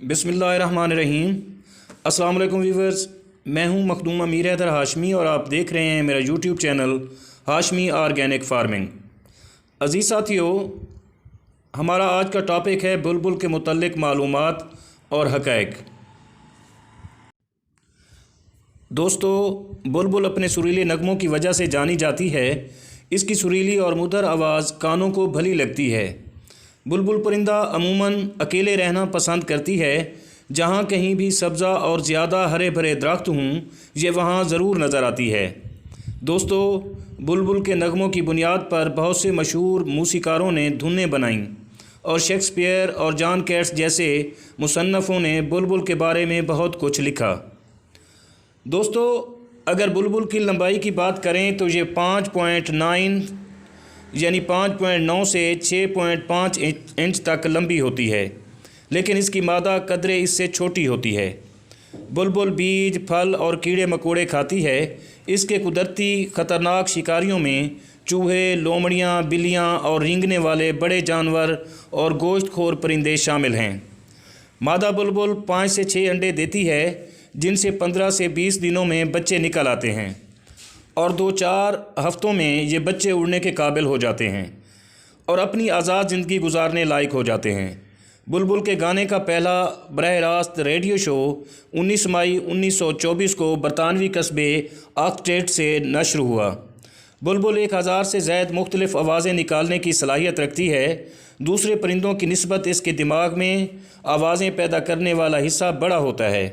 बिस्मिल्लाहिर्रहमानिर्रहीम। अस्सलाम वालेकुम व्यूवर्स, मैं हूं मखदूम अमीर हैदर हाशमी और आप देख रहे हैं मेरा YouTube channel Hashmi organic farming. अज़ीज़ साथियों, हमारा आज का टॉपिक है बुलबुल के मुतल्लिक़ मालूमात और हक़ाइक़। दोस्तों, बुलबुल अपने सुरीले नगमों की वजह से जानी जाती है। इसकी सुरीली और मधुर आवाज़ कानों को भली लगती है। बुलबुल परिंदा अमूमन अकेले रहना पसंद करती है। जहाँ कहीं भी सब्ज़ा और ज़्यादा हरे भरे दरख्त हों, ये वहाँ ज़रूर नज़र आती है। दोस्तों, बुलबुल के नगमों की बुनियाद पर बहुत से मशहूर मूसीकारों ने धुनें बनाईं और शेक्सपियर और जॉन केट्स जैसे मुसन्नफ़ों ने बुलबुल के बारे में बहुत कुछ लिखा। दोस्तों, अगर बुलबुल की लंबाई की बात करें तो ये 5.9 यानी 5.9 से 6.5 इंच तक लंबी होती है, लेकिन इसकी मादा कदरे इससे छोटी होती है। बुलबुल बीज, फल और कीड़े मकोड़े खाती है। इसके कुदरती ख़तरनाक शिकारियों में चूहे, लोमड़ियाँ, बिल्लियाँ और रेंगने वाले बड़े जानवर और गोश्तखोर परिंदे शामिल हैं। मादा बुलबुल 5 से 6 अंडे देती है, जिनसे 15 से 20 दिनों में बच्चे निकल आते हैं और 2-4 हफ्तों में ये बच्चे उड़ने के काबिल हो जाते हैं और अपनी आज़ाद ज़िंदगी गुजारने लायक हो जाते हैं। बुलबुल के गाने का पहला बरह रास्त रेडियो शो 19 मई 1924 को बरतानवी कस्बे ऑक्सटेट से नश्र हुआ। बुलबुल 1000 से ज़ायद मुख्तलिफ़ आवाज़ें निकालने की सलाहियत रखती है। दूसरे परिंदों की निस्बत इसके दिमाग में आवाज़ें पैदा करने वाला हिस्सा बड़ा होता है।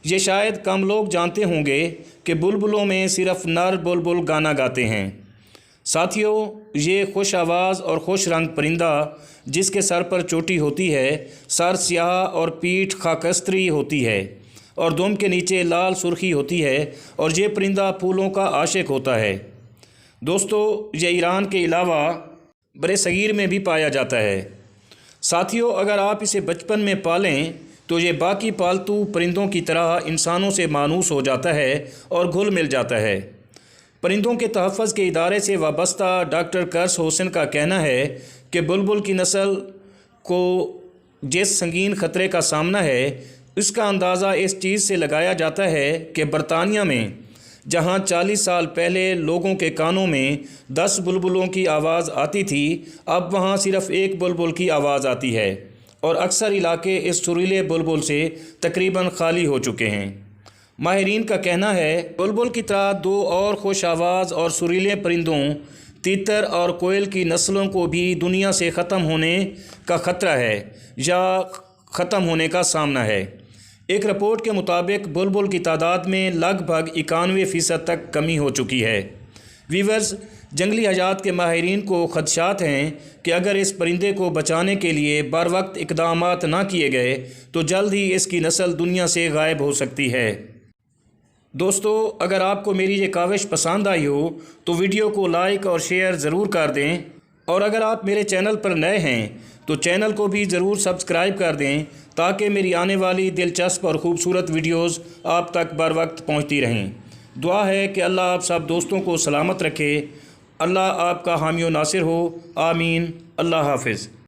ये शायद कम लोग जानते होंगे कि बुलबुलों में सिर्फ नर बुलबुल गाना गाते हैं। साथियों, ये खुश आवाज़ और खुश रंग परिंदा, जिसके सर पर चोटी होती है, सर स्याह और पीठ खाकस्तरी होती है और दुम के नीचे लाल सुर्खी होती है, और ये परिंदा फूलों का आशिक होता है। दोस्तों, ये ईरान के अलावा बरसगीर में भी पाया जाता है। साथियों, अगर आप इसे बचपन में पालें तो ये बाकी पालतू परिंदों की तरह इंसानों से मानूस हो जाता है और घुल मिल जाता है। परिंदों के तहफ़्फ़ुज़ के इदारे से वाबस्ता डॉक्टर कर्स होसन का कहना है कि बुलबुल की नस्ल को जिस संगीन ख़तरे का सामना है, इसका अंदाज़ा इस चीज़ से लगाया जाता है कि बरतानिया में जहाँ 40 साल पहले लोगों के कानों में 10 बुलबुलों की आवाज़ आती थी, अब वहाँ सिर्फ़ एक बुलबुल की आवाज़ आती है और अक्सर इलाके इस सुरीले बुलबुल से तकरीबन खाली हो चुके हैं। माहिरीन का कहना है बुलबुल की तरह 2 और खुश आवाज़ और सुरीले परिंदों तीतर और कोयल की नस्लों को भी दुनिया से ख़त्म होने का ख़तरा है या ख़त्म होने का सामना है। एक रिपोर्ट के मुताबिक बुलबुल की तादाद में लगभग 91% तक कमी हो चुकी है। वीवर्स, जंगली हयात के माहिरीन को खदशात हैं कि अगर इस परिंदे को बचाने के लिए बर वक्त इक़दामात ना किए गए तो जल्द ही इसकी नस्ल दुनिया से गायब हो सकती है। दोस्तों, अगर आपको मेरी ये काविश पसंद आई हो तो वीडियो को लाइक और शेयर ज़रूर कर दें, और अगर आप मेरे चैनल पर नए हैं तो चैनल को भी ज़रूर सब्सक्राइब कर दें, ताकि मेरी आने वाली दिलचस्प और ख़ूबसूरत वीडियोज़ आप तक बर वक्त पहुँचती रहें। दुआ है कि अल्लाह आप सब दोस्तों को सलामत रखे। अल्लाह आपका हामी व नासिर हो। आमीन। अल्लाह हाफ़िज़।